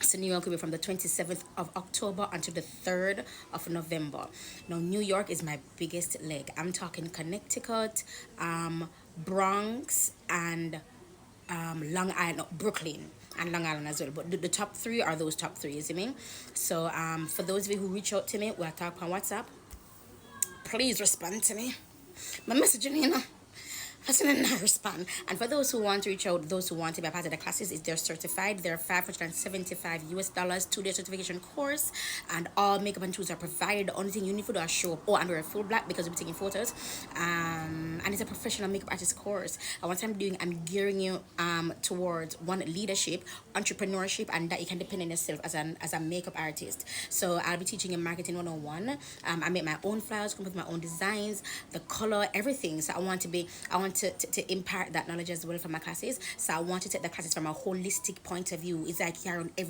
So New York will be from the 27th of October until the 3rd of November. Now New York is my biggest leg. I'm talking Connecticut, Bronx, and Long Island, no, Brooklyn, and Long Island as well. But the top three are those top three, you see me? So for those of you who reach out to me, we'll talk on WhatsApp. Please respond to me. My messaging, as in not respond. And for those who want to reach out, those who want to be a part of the classes, is they're certified. They're $575 US, 2 day certification course, and all makeup and tools are provided. The only thing you need to do is show up. Oh, and we're full black because we're taking photos. And it's a professional makeup artist course. And what I'm doing, I'm gearing you towards one, leadership, entrepreneurship, and that you can depend on yourself as a makeup artist. So I'll be teaching you marketing 101. I make my own flyers, come up with my own designs, the color, everything. So I want to impart that knowledge as well from my classes. So I want to take the classes from a holistic point of view. It's like you're on every